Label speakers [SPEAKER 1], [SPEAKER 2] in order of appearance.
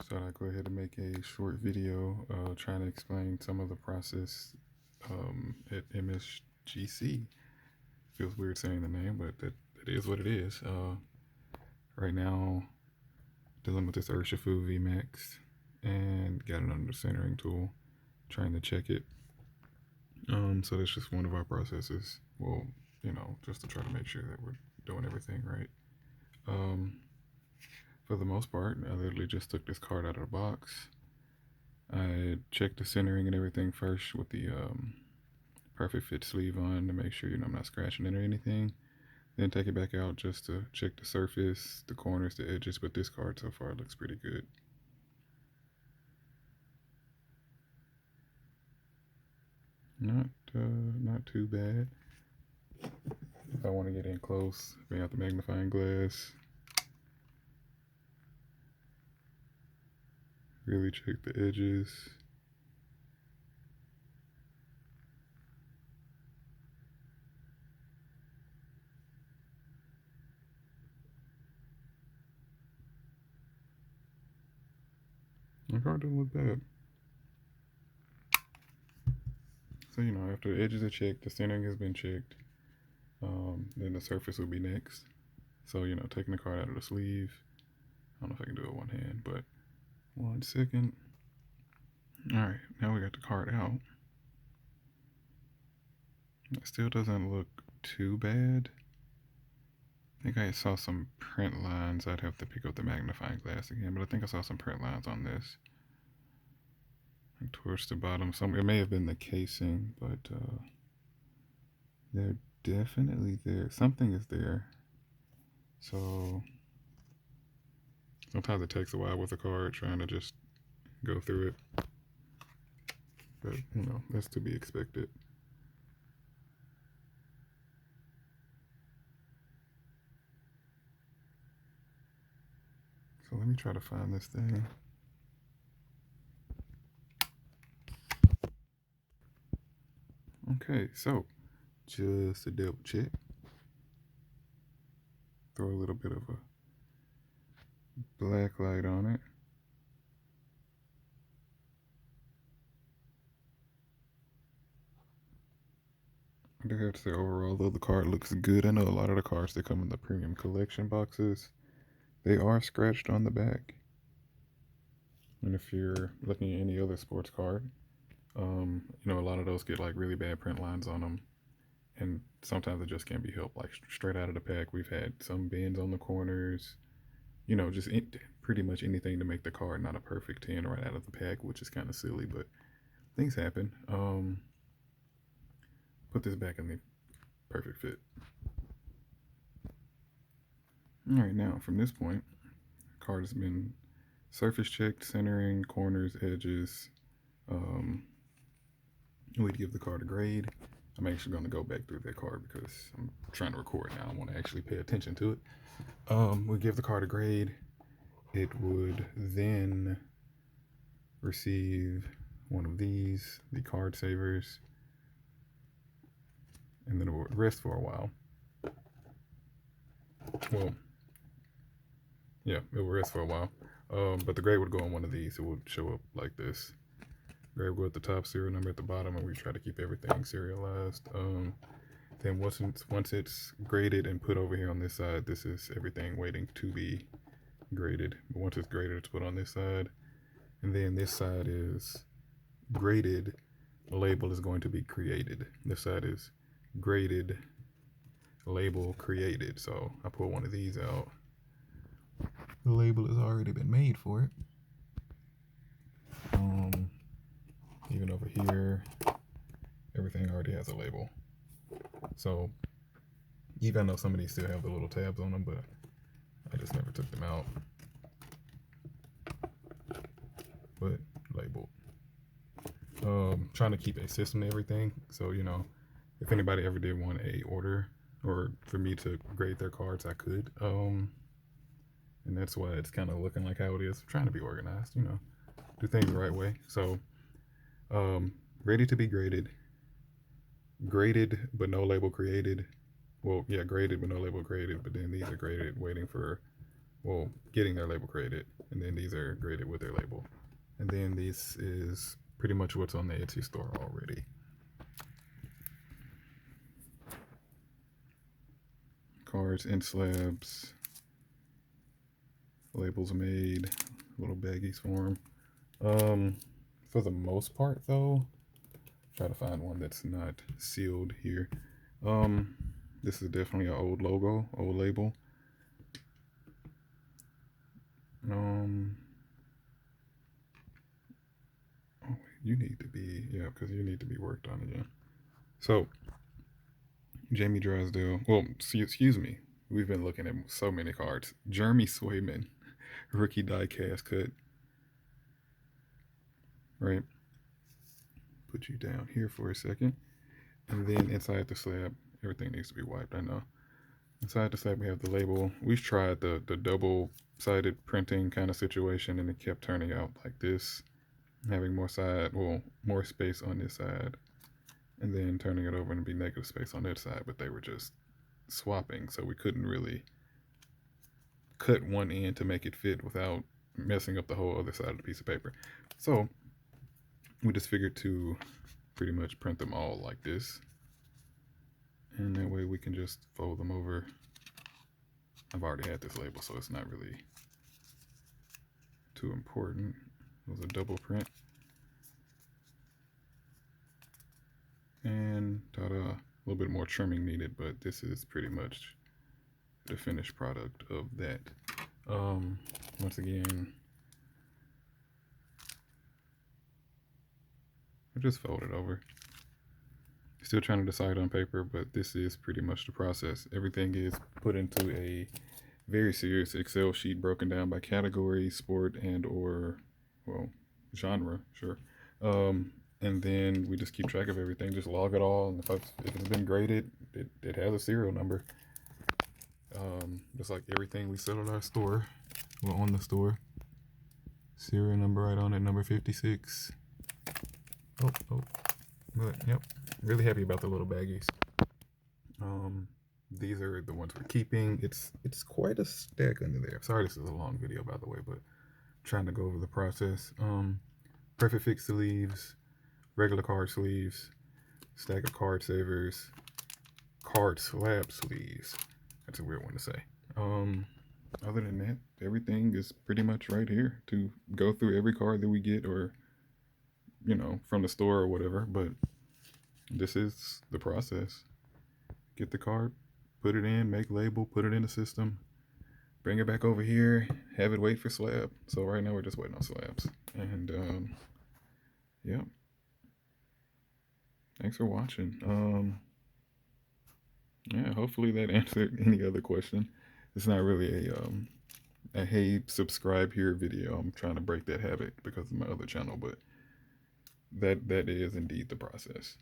[SPEAKER 1] So I'll go ahead and make a short video trying to explain some of the process at MSGC. Feels weird saying the name, but it is what it is. Right now, dealing with this Urshifu VMAX and got it under the centering tool, trying to check it. So that's just one of our processes. Well, just to try to make sure that we're doing everything right. For the most part, I literally just took this card out of the box. I checked the centering and everything first with the perfect fit sleeve on to make sure I'm not scratching it or anything. Then take it back out just to check the surface, the corners, the edges. But this card so far looks pretty good. Not too bad. If I want to get in close, bring out the magnifying glass. Really check the edges. The card doesn't look bad. So, after the edges are checked, the centering has been checked, then the surface will be next. So, taking the card out of the sleeve. I don't know if I can do it with one hand, but 1 second. All right, now we got the card out. It still doesn't look too bad. I think I saw some print lines. I'd have to pick up the magnifying glass again, but I think I saw some print lines on this. Like towards the bottom. It may have been the casing, but they're definitely there. Something is there. So sometimes it takes a while with a card trying to just go through it. But, that's to be expected. So let me try to find this thing. Okay, so just to double check. Throw a little bit of a black light on it. I do have to say overall, though, the card looks good. I know a lot of the cards that come in the premium collection boxes, they are scratched on the back. And if you're looking at any other sports card, a lot of those get like really bad print lines on them. And sometimes it just can't be helped. Like straight out of the pack, we've had some bends on the corners, just pretty much anything to make the card not a perfect 10 right out of the pack, which is kind of silly, but things happen. Put this back in the perfect fit. All right, now from this point, card has been surface checked, centering, corners, edges. We'd give the card a grade. I'm actually going to go back through that card because I'm trying to record now. I want to actually pay attention to it. We give the card a grade. It would then receive one of these, the card savers, and then it would rest for a while. Well, yeah, it would rest for a while. But the grade would go on one of these. It would show up like this. Grade would go at the top, serial number at the bottom, and we try to keep everything serialized. Then once it's graded and put over here on this side, this is everything waiting to be graded. But once it's graded, it's put on this side. And then this side is graded. A label is going to be created. This side is graded, label created. So I pull one of these out. The label has already been made for it. Even over here, everything already has a label. So even though some of these still have the little tabs on them, but I just never took them out. But labeled. Trying to keep a system to everything. So, if anybody ever did want a order or for me to grade their cards, I could. And that's why it's kind of looking like how it is. I'm trying to be organized, do things the right way. So, ready to be graded. Graded but no label created. Well, yeah, graded but no label created. But then these are graded, waiting for well, getting their label created, and then these are graded with their label. And then this is pretty much what's on the Etsy store already. Cards in slabs, labels made, little baggies for them. For the most part though, try to find one that's not sealed here. This is definitely an old logo, old label. You need to be, yeah, because you need to be worked on again. So, Jamie Drysdale, well, excuse me, we've been looking at so many cards. Jeremy Swayman, rookie die cast cut. Right? Put you down here for a second. And then inside the slab, everything needs to be wiped, I know. Inside the slab, we have the label. We've tried the double-sided printing kind of situation, and it kept turning out like this, having more space on this side, and then turning it over and be negative space on that side, but they were just swapping, so we couldn't really cut one end to make it fit without messing up the whole other side of the piece of paper. So we just figured to pretty much print them all like this, and that way we can just fold them over. I've already had this label, so it's not really too important. It was a double print. And ta-da, a little bit more trimming needed, but this is pretty much the finished product of that. Once again, I just fold it over. Still trying to decide on paper, but this is pretty much the process. Everything is put into a very serious Excel sheet broken down by category, sport, and or, well, genre, sure. And then we just keep track of everything, just log it all, and if it's been graded, it has a serial number. Just like everything we sell at our store, well, on the store. Serial number right on it, number 56. But yep, really happy about the little baggies. These are the ones we're keeping. It's quite a stack under there. Sorry, this is a long video, by the way, but I'm trying to go over the process. Perfect fit sleeves, regular card sleeves, stack of card savers, card slab sleeves. That's a weird one to say. Other than that, everything is pretty much right here to go through every card that we get, or from the store or whatever. But this is the process. Get the card, put it in, make label, put it in the system, bring it back over here, have it wait for slab. So right now we're just waiting on slabs. And yeah, thanks for watching. Yeah, hopefully that answered any other question. It's not really a hey, subscribe here video. I'm trying to break that habit because of my other channel, but that is indeed the process.